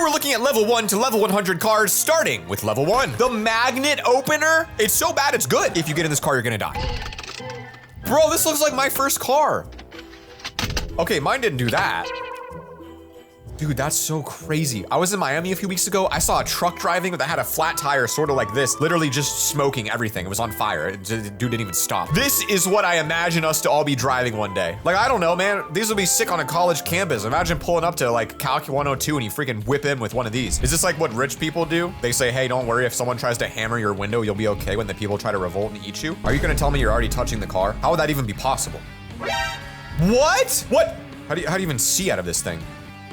we're looking at level 1 to level 100 cars, starting with level 1. The magnet opener. It's so bad it's good. If you get in this car, you're gonna die. Bro, this looks like my first car. Okay, mine didn't do that. Dude, that's so crazy. I was in Miami a few weeks ago. I saw a truck driving that had a flat tire, sort of like this, literally just smoking everything. It was on fire. Dude didn't even stop. This is what I imagine us to all be driving one day. Like, I don't know, man. These would be sick on a college campus. Imagine pulling up to like Calc 102 and you freaking whip in with one of these. Is this like what rich people do? They say, hey, don't worry. If someone tries to hammer your window, you'll be okay when the people try to revolt and eat you. Are you gonna tell me you're already touching the car? How would that even be possible? What? What? How do you even see out of this thing?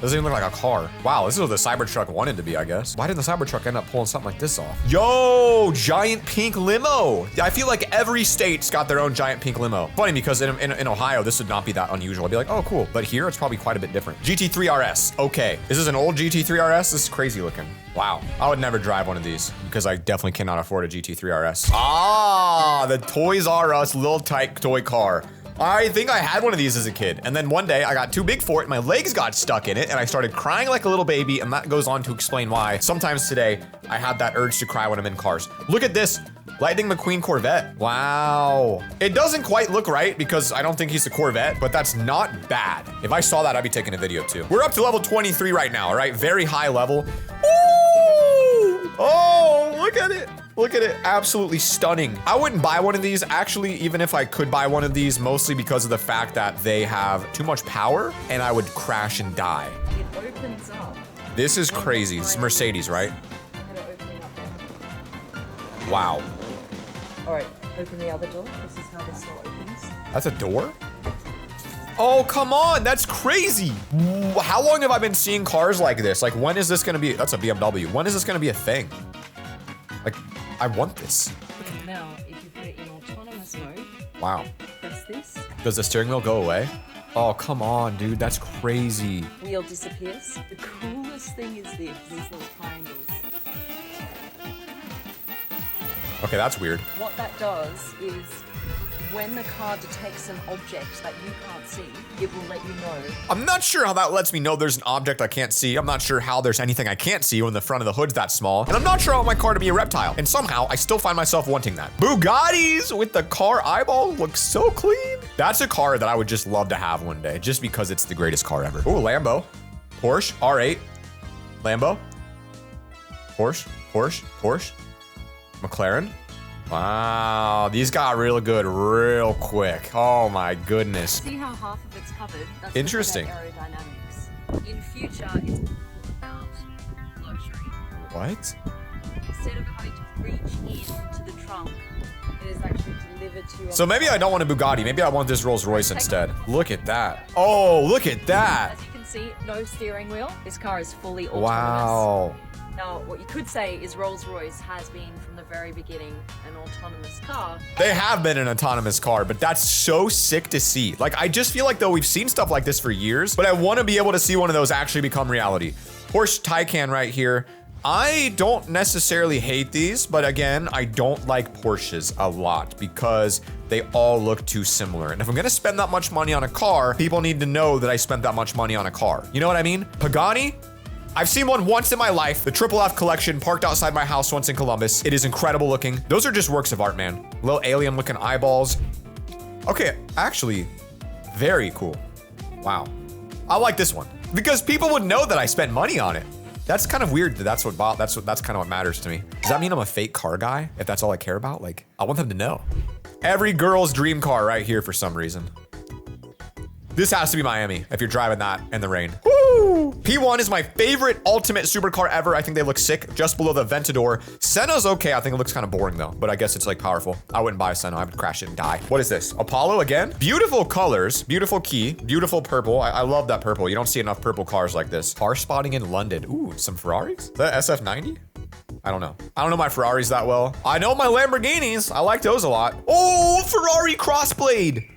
Doesn't even look like a car. Wow, this is what the Cybertruck wanted to be, I guess. Why did the Cybertruck end up pulling something like this off? Yo, giant pink limo. I feel like every state's got their own giant pink limo. Funny because in Ohio, this would not be that unusual. I'd be like, oh, cool. But here, it's probably quite a bit different. GT3 RS, okay. This is an old GT3 RS. This is crazy looking. Wow, I would never drive one of these because I definitely cannot afford a GT3 RS. Ah, the Toys R Us little tight toy car. I think I had one of these as a kid, and then one day I got too big for it, my legs got stuck in it, and I started crying like a little baby, and that goes on to explain why sometimes today I have that urge to cry when I'm in cars. Look at this, Lightning McQueen Corvette. Wow. It doesn't quite look right because I don't think he's a Corvette, but that's not bad. If I saw that, I'd be taking a video too. We're up to level 23 right now, all right? Very high level. Ooh! Oh, look at it. Look at it, absolutely stunning. I wouldn't buy one of these, actually, even if I could buy one of these, mostly because of the fact that they have too much power and I would crash and die. It opens up. This is crazy. This is Mercedes, right? Wow. All right, open the other door. This is how this door opens. That's a door? Oh, come on, that's crazy. How long have I been seeing cars like this? Like, when is this gonna be, that's a BMW. When is this gonna be a thing? Like, I want this. Now, if you put it in autonomous mode, wow. press this. Does the steering wheel go away? Oh, come on, dude, that's crazy. Wheel disappears. The coolest thing is this, these little triangles. Okay, that's weird. What that does is when the car detects an object that you can't see, it will let you know. I'm not sure how that lets me know there's an object I can't see. I'm not sure how there's anything I can't see when the front of the hood's that small. And I'm not sure I want my car to be a reptile. And somehow, I still find myself wanting that. Bugattis with the car eyeball looks so clean. That's a car that I would just love to have one day, just because it's the greatest car ever. Ooh, Lambo. Porsche, R8. Lambo. Porsche, Porsche, Porsche. McLaren. Wow, these got real good real quick. Oh my goodness. See how half of it's covered? That's interesting. Aerodynamics. In future, it's about luxury. What? Instead of having to reach into the trunk, it is actually delivered to you. So maybe I don't want a Bugatti. Maybe I want this Rolls Royce instead. Look at that. Oh, look at that. As you can see, no steering wheel. This car is fully autonomous. Wow. Now, what you could say is Rolls-Royce has been, from the very beginning, an autonomous car. They have been an autonomous car, but that's so sick to see. Like, I just feel like, though, we've seen stuff like this for years, but I want to be able to see one of those actually become reality. Porsche Taycan right here. I don't necessarily hate these, but again, I don't like Porsches a lot because they all look too similar. And if I'm gonna spend that much money on a car, people need to know that I spent that much money on a car. You know what I mean? Pagani? I've seen one once in my life, the Triple F collection, parked outside my house once in Columbus. It is incredible looking. Those are just works of art, man. Little alien looking eyeballs. Okay, actually, very cool. Wow. I like this one because people would know that I spent money on it. That's kind of weird that that's kind of what matters to me. Does that mean I'm a fake car guy if that's all I care about? Like, I want them to know. Every girl's dream car right here for some reason. This has to be Miami if you're driving that in the rain. Woo! P1 is my favorite ultimate supercar ever. I think they look sick, just below the Aventador. Senna's okay. I think it looks kind of boring though, but I guess it's like powerful. I wouldn't buy a Senna. I would crash it and die. What is this? Apollo again? Beautiful colors, beautiful key, beautiful purple. I love that purple. You don't see enough purple cars like this. Car spotting in London. Ooh, some Ferraris? Is that SF90? I don't know. I don't know my Ferraris that well. I know my Lamborghinis. I like those a lot. Oh, Ferrari Crossblade.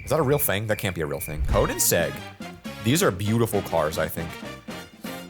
Is that a real thing? That can't be a real thing. Koenigsegg. These are beautiful cars, I think.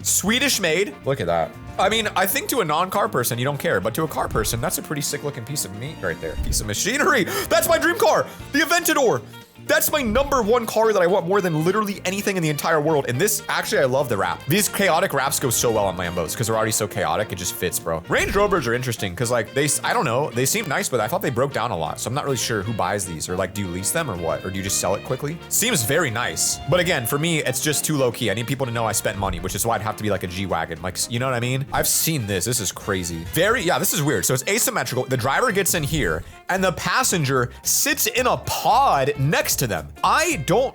Swedish made. Look at that. I mean, I think to a non-car person, you don't care, but to a car person, that's a pretty sick looking piece of meat right there. Piece of machinery. That's my dream car. The Aventador. That's my #1 car that I want more than literally anything in the entire world. And this, actually, I love the wrap. These chaotic wraps go so well on Lambos because they're already so chaotic. It just fits, bro. Range Rovers are interesting because like I don't know, they seem nice, but I thought they broke down a lot. So I'm not really sure who buys these or like, do you lease them or what? Or do you just sell it quickly? Seems very nice. But again, for me, it's just too low key. I need people to know I spent money, which is why I'd have to be like a G-Wagon. Like, you know what I mean? I've seen this. This is crazy. Yeah, this is weird. So it's asymmetrical. The driver gets in here and the passenger sits in a pod next to them. I don't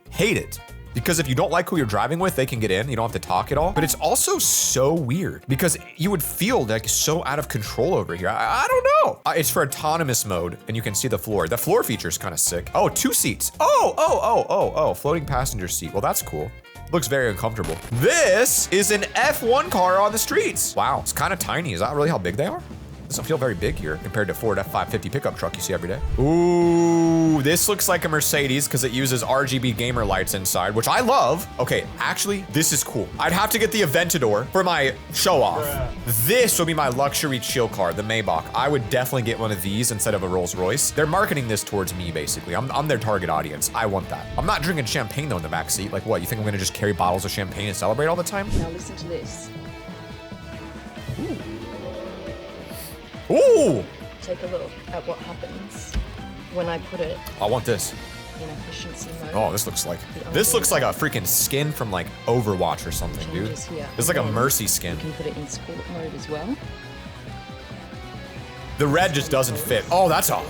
hate it. Because if you don't like who you're driving with, they can get in. You don't have to talk at all. But it's also so weird because you would feel like so out of control over here. I don't know. It's for autonomous mode and you can see the floor. The floor feature is kind of sick. Oh, 2 seats. Oh, floating passenger seat. Well, that's cool. Looks very uncomfortable. This is an F1 car on the streets. Wow, it's kind of tiny. Is that really how big they are? Doesn't feel very big here compared to Ford F550 pickup truck you see every day. Ooh, this looks like a Mercedes because it uses RGB gamer lights inside, which I love. Okay, actually, this is cool. I'd have to get the Aventador for my show off. This will be my luxury chill car, the Maybach. I would definitely get one of these instead of a Rolls Royce. They're marketing this towards me, basically. I'm their target audience. I want that. I'm not drinking champagne though in the back seat. Like what, you think I'm gonna just carry bottles of champagne and celebrate all the time? Now listen to this. Ooh! Take a look at what happens when I put it I want this. in efficiency mode. Oh, this looks like a freaking skin from like Overwatch or something, dude. Changes here. This is like a And then Mercy skin. You can put it in sport mode as well. The red just doesn't fit. Oh, that's a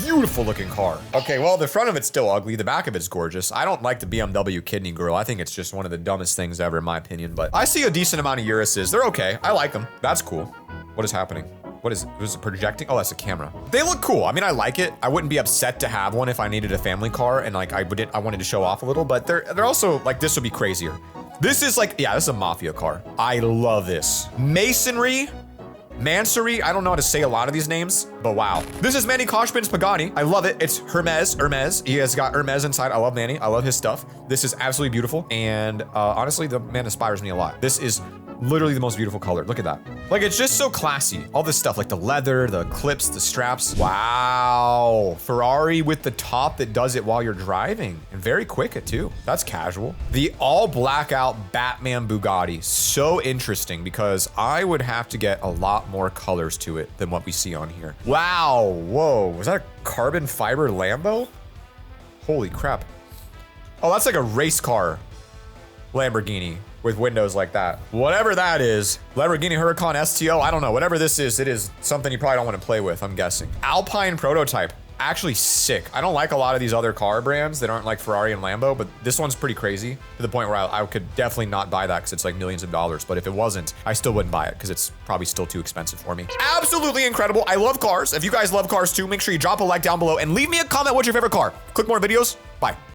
beautiful looking car. Okay, well, the front of it's still ugly. The back of it's gorgeous. I don't like the BMW kidney grill. I think it's just one of the dumbest things ever in my opinion, but I see a decent amount of Urises. They're okay. I like them. That's cool. What is happening? What is it? Was it projecting? Oh, that's a camera. They look cool. I mean, I like it. I wouldn't be upset to have one if I needed a family car and like I wanted to show off a little, but they're also like, this would be crazier. This is like, yeah, this is a mafia car. I love this. Masonry. Mansory, I don't know how to say a lot of these names, but wow. This is Manny Koshman's Pagani. I love it. It's Hermes. He has got Hermes inside. I love Manny. I love his stuff. This is absolutely beautiful. And honestly, the man inspires me a lot. This is literally the most beautiful color. Look at that. Like, it's just so classy. All this stuff, like the leather, the clips, the straps. Wow. Ferrari with the top that does it while you're driving. And very quick, too. That's casual. The all blackout Batman Bugatti. So interesting because I would have to get a lot more colors to it than what we see on here. Wow. Whoa. Was that a carbon fiber Lambo? Holy crap. Oh, that's like a race car Lamborghini with windows like that. Whatever that is, Lamborghini Huracan STO, I don't know. Whatever this is, it is something you probably don't want to play with, I'm guessing. Alpine prototype, actually sick. I don't like a lot of these other car brands that aren't like Ferrari and Lambo, but this one's pretty crazy to the point where I could definitely not buy that because it's like millions of dollars. But if it wasn't, I still wouldn't buy it because it's probably still too expensive for me. Absolutely incredible. I love cars. If you guys love cars too, make sure you drop a like down below and leave me a comment. What's your favorite car? Click more videos. Bye.